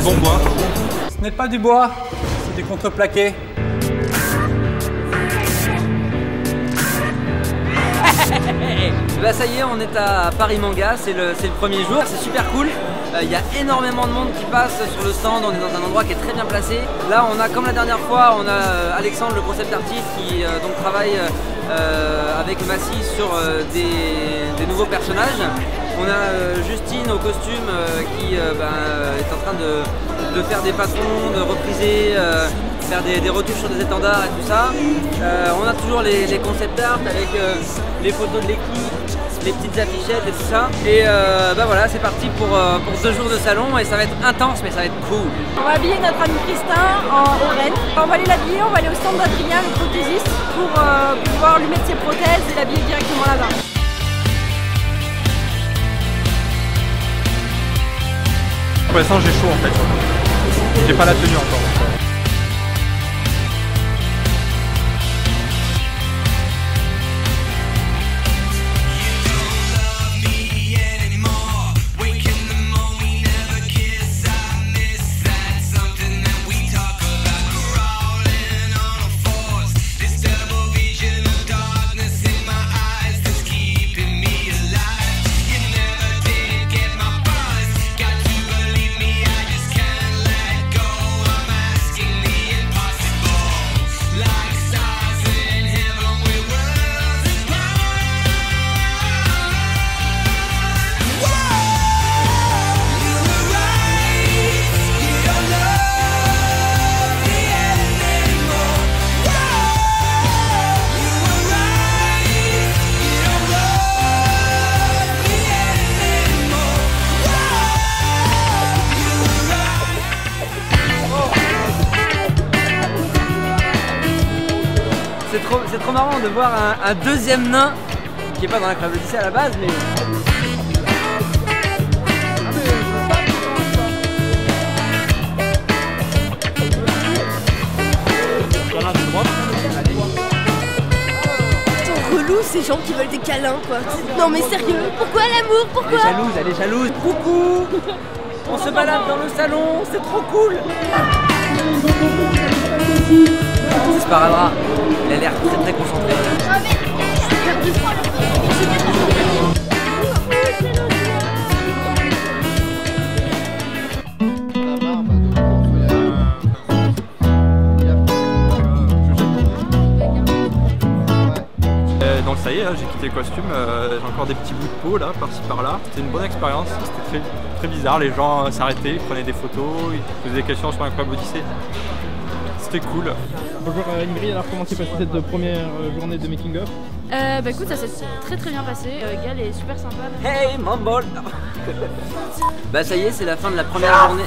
bon bois. Ce n'est pas du bois, c'est des contreplaqués. Bah ça y est, on est à Paris Manga, c'est le premier jour, c'est super cool. Il y a énormément de monde qui passe sur le stand, on est dans un endroit qui est très bien placé. Là on a, comme la dernière fois, on a Alexandre, le concept artiste, qui donc travaille avec Massy sur des nouveaux personnages. On a Justine au costume qui est en train de faire des patrons, de repriser, faire des retouches sur des étendards et tout ça. On a toujours les concept art avec les photos de l'équipe, les petites affichettes et tout ça. Et voilà, c'est parti pour 2 jours de salon et ça va être intense mais ça va être cool. On va habiller notre ami Tristan en reine. On va aller l'habiller, on va aller au stand d'Adrien, le prothésiste, pour pouvoir lui mettre ses prothèses et l'habiller directement là-bas. Pour l'instant j'ai chaud en fait. J'ai pas la tenue encore. C'est trop marrant de voir un deuxième nain qui est pas dans la Incroyable Odyssée à la base, mais... Ils sont relous ces gens qui veulent des câlins quoi. Non mais sérieux, pourquoi l'amour? Pourquoi? Elle est jalouse. Coucou! On se balade dans le salon, c'est trop cool! C'est Sparadrap, il a l'air très concentré. Donc ça y est, j'ai quitté le costume, j'ai encore des petits bouts de peau là, par-ci par-là. C'était une bonne expérience, c'était très bizarre, les gens s'arrêtaient, ils prenaient des photos, ils posaient des questions sur Incroyable Odyssée. C'était cool. Bonjour Ingrid, alors comment s'est passée cette première journée de making of? Bah écoute, ça s'est très bien passé. Gal est super sympa. Hey Mambol. Bah ça y est, c'est la fin de la première journée.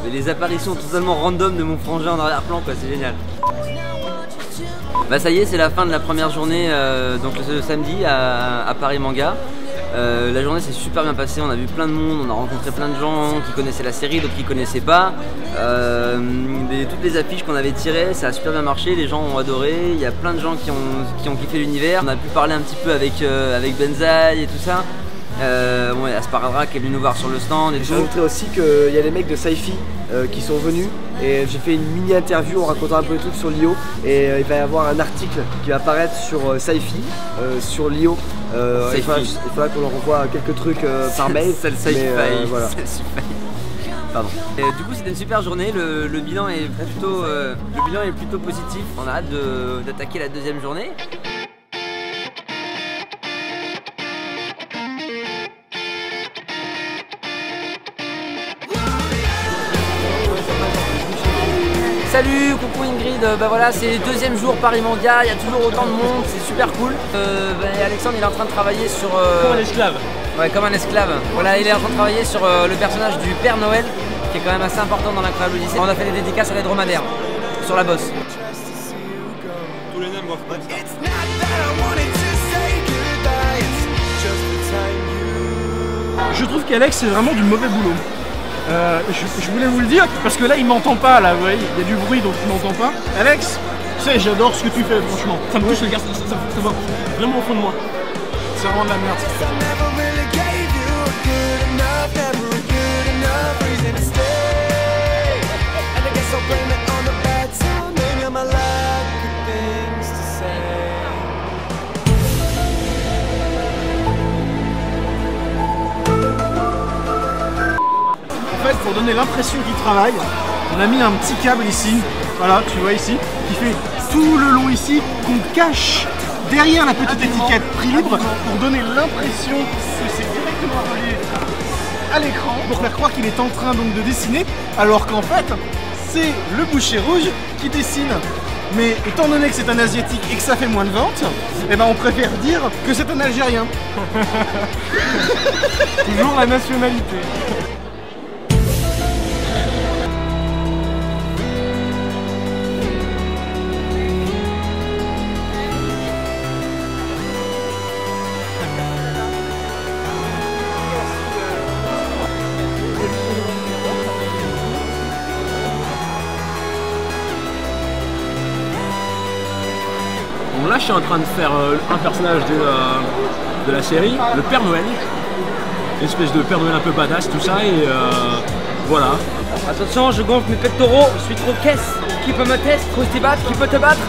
Mais les apparitions totalement random de mon frangin en arrière-plan quoi, c'est génial. Bah ça y est, c'est la fin de la première journée, donc le samedi à Paris Manga. La journée s'est super bien passée, on a vu plein de monde, on a rencontré plein de gens qui connaissaient la série, d'autres qui connaissaient pas. Toutes les affiches qu'on avait tirées, ça a super bien marché, les gens ont adoré, il y a plein de gens qui ont kiffé l'univers. On a pu parler un petit peu avec Benzaï et tout ça. Bon, il y a Sparadrap qui est venu nous voir sur le stand et tout. Je montrer aussi qu'il y a les mecs de Sci-Fi qui sont venus et j'ai fait une mini interview en racontant un peu les trucs sur Lio et il va y avoir un article qui va apparaître sur Sci-Fi, sur Lio. Il faudra qu'on leur envoie quelques trucs par mail. C'est le Sci-Fi, voilà. Pardon. Du coup c'était une super journée, le bilan est plutôt positif. On a hâte d'attaquer la deuxième journée. Salut, coucou Ingrid, bah voilà c'est le deuxième jour Paris Manga, il y a toujours autant de monde, c'est super cool. Alexandre il est en train de travailler sur... Comme un esclave. Ouais, comme un esclave. Voilà, il est en train de travailler sur le personnage du Père Noël, qui est quand même assez important dans l'Incroyable Odyssée. On a fait des dédicaces à les dromadaires, sur la bosse. Tous les nains boivent pas ça. Je trouve qu'Alex c'est vraiment du mauvais boulot. Je voulais vous le dire parce que là il m'entend pas là, vous voyez, il y a du bruit donc il m'entend pas. Alex, tu sais j'adore ce que tu fais franchement. Ça me touche le gars, ça va vraiment au fond de moi. C'est vraiment de la merde ce que tu fais. En fait, pour donner l'impression qu'il travaille, on a mis un petit câble ici, voilà, tu vois ici, qui fait tout le long ici, qu'on cache derrière la petite étiquette prix libre pour donner l'impression que c'est directement relié à l'écran pour faire croire qu'il est en train donc de dessiner, alors qu'en fait, c'est le boucher rouge qui dessine. Mais étant donné que c'est un asiatique et que ça fait moins de ventes, eh ben on préfère dire que c'est un Algérien. Toujours la nationalité. Bon, là je suis en train de faire un personnage de la série, le Père Noël. Une espèce de Père Noël un peu badass, tout ça, et voilà. Attention, je gonfle mes pectoraux, je suis trop caisse. Qui peut me tester? Faut se battre, qui peut te battre?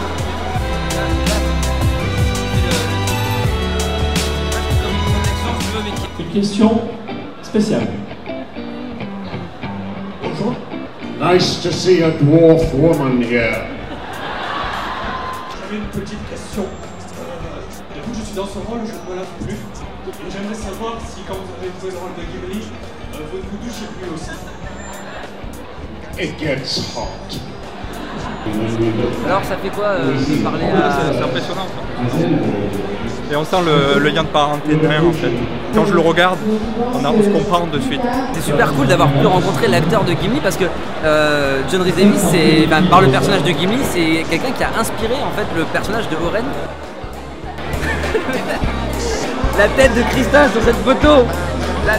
Une question spéciale. Bonjour. Nice to see a dwarf woman here. J'avais une petite question. Vu que je suis dans ce rôle, je ne me lave plus. Et j'aimerais savoir si, quand vous avez joué le rôle de Gimli, vous ne vous douchez plus aussi. It gets hot. Alors ça fait quoi de parler à... C'est impressionnant ça. Et on sent le lien de parenté derrière en fait. Quand je le regarde, on se comprend de suite. C'est super cool d'avoir pu rencontrer l'acteur de Gimli parce que John Rhys Davies, par le personnage de Gimli, c'est quelqu'un qui a inspiré en fait le personnage de Oren. La tête de Christin sur cette photo. Ah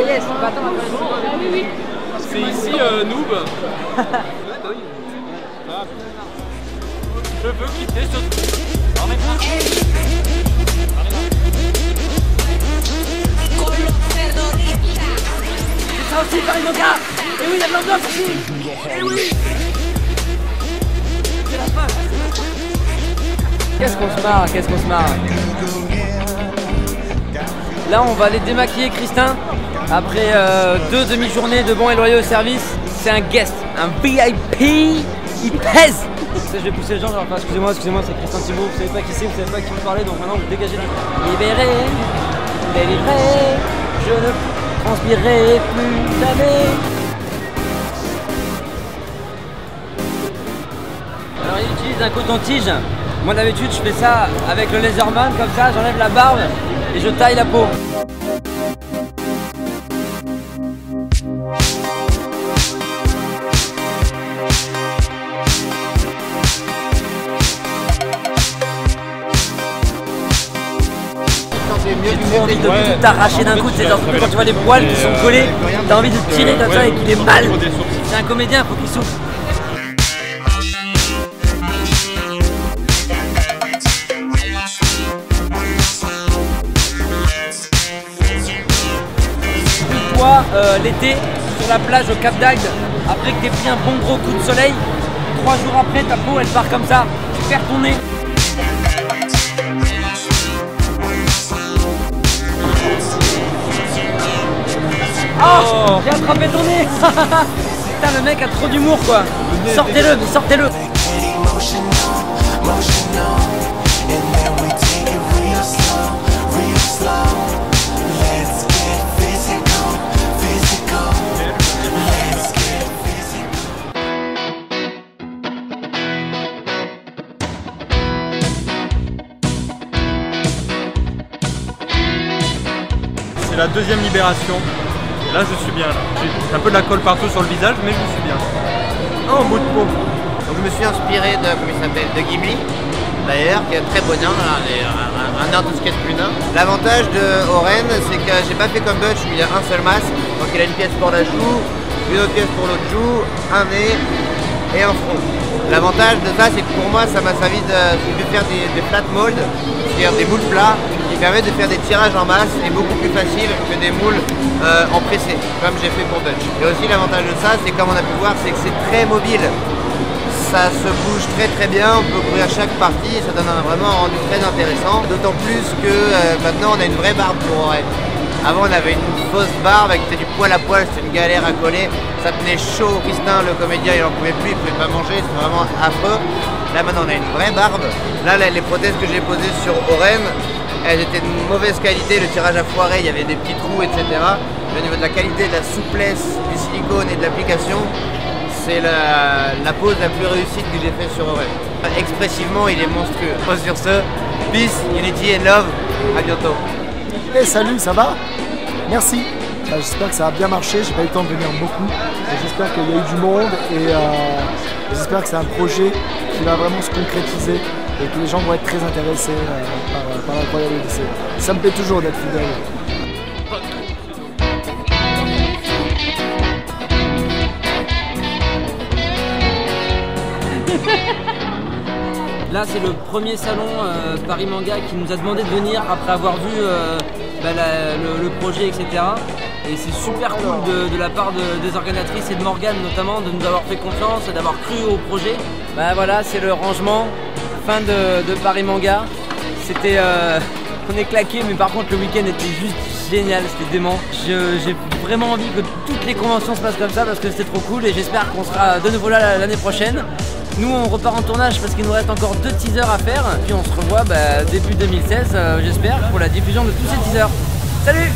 yes, bah attends, Ah oui, oui. C'est ici Noob. Je veux quitter ce... c'est ça aussi, Paris Moka. Et oui, il y a de l'ambiance ici. Et oui. C'est la fin. Qu'est-ce qu'on se marre, qu'est-ce qu'on se marre. Là, on va aller démaquiller Christin. Après 2 demi-journées de bons et loyaux service, c'est un guest, un VIP, il pèse. Je vais pousser les gens, genre, enfin, excusez-moi, c'est Christin Thibault, vous savez pas qui c'est, vous savez pas qui vous parlez, donc maintenant vous dégagez du... Libéré, délivré, je ne transpirerai plus jamais. Alors il utilise un coton-tige. Moi d'habitude je fais ça avec le laserman, comme ça, j'enlève la barbe et je taille la peau. J'ai trop envie de tout t'arracher d'un coup, c'est genre quand tu vois les poils qui sont collés, t'as envie de tirer comme ça et qu'il est mal. C'est un comédien, faut qu'il souffle. Toi, l'été, sur la plage au Cap d'Agde, après que t'aies pris un bon gros coup de soleil, 3 jours après, ta peau elle part comme ça, tu perds ton nez. Oh, j'ai attrapé ton nez. Putain, le mec a trop d'humour quoi. Sortez-le, mais sortez-le. C'est la deuxième libération. Là je suis bien, j'ai un peu de la colle partout sur le visage, mais je suis bien. Oh, bout de peau. Donc je me suis inspiré de, comment il s'appelle, de Ghibli, d'ailleurs, qui est très bon nain, un nain tout ce qui est plus nain. L'avantage de Oren, c'est que j'ai pas fait comme Butch où il y a un seul masque, donc il a une pièce pour la joue, une autre pièce pour l'autre joue, un nez, et en front. L'avantage de ça, c'est que pour moi, ça m'a servi de faire des flat molds, c'est-à-dire des moules plats, qui permettent de faire des tirages en masse et beaucoup plus facile que des moules en pressé, comme j'ai fait pour Dutch. Et aussi l'avantage de ça, c'est comme on a pu voir, c'est que c'est très mobile. Ça se bouge très bien, on peut couvrir chaque partie, ça donne vraiment un rendu très intéressant. D'autant plus que maintenant on a une vraie barbe pour Oren. Avant on avait une fausse barbe avec du poil à poil, c'était une galère à coller, ça tenait chaud. Christin le comédien il en pouvait plus, il pouvait pas manger, c'était vraiment affreux. Là maintenant on a une vraie barbe. Là les prothèses que j'ai posées sur Oren, elles étaient de mauvaise qualité, le tirage a foiré, il y avait des petits trous, etc. Mais au niveau de la qualité, de la souplesse, du silicone et de l'application, c'est la pose la plus réussite que j'ai fait sur Oren. Expressivement, il est monstrueux. Sur ce, peace, unity and love. À bientôt. Hey, salut, ça va? Merci. J'espère que ça a bien marché. J'ai pas eu le temps de venir beaucoup. J'espère qu'il y a eu du monde et j'espère que c'est un projet qui va vraiment se concrétiser et que les gens vont être très intéressés par l'Incroyable Odyssée. Ça me plaît toujours d'être fidèle. Là c'est le premier salon Paris Manga qui nous a demandé de venir après avoir vu le projet, etc. Et c'est super cool de la part des organisatrices et de Morgane notamment de nous avoir fait confiance et d'avoir cru au projet. Bah voilà, c'est le rangement, fin de Paris Manga. C'était... on est claqué, mais par contre le week-end était juste génial, c'était dément. J'ai vraiment envie que toutes les conventions se passent comme ça parce que c'était trop cool et j'espère qu'on sera de nouveau là l'année prochaine. Nous on repart en tournage parce qu'il nous reste encore 2 teasers à faire, puis on se revoit début 2016 j'espère pour la diffusion de tous ces teasers. Salut!